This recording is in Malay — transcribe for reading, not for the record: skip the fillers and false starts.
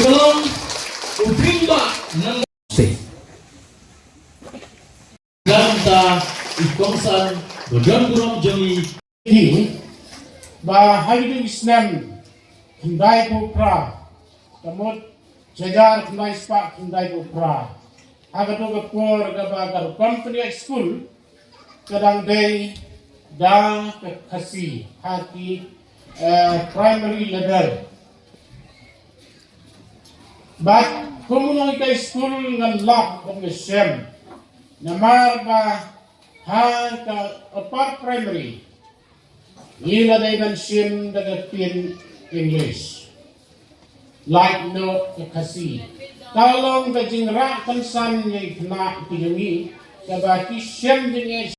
dalam upimba ng ganda ikongsan bergangguram jami ini bahaya Islam kendai pupra kamut jajar kendai spak kendai pupra agak tu kepor gabagar company school kadang day da kasih hati primary level but komunal school ngalak ng Islam namar ba ha ka upper primary ila day mention daga pin English like no kasi kalong ka jingra kansan ni kna tinumi kabaki siyem din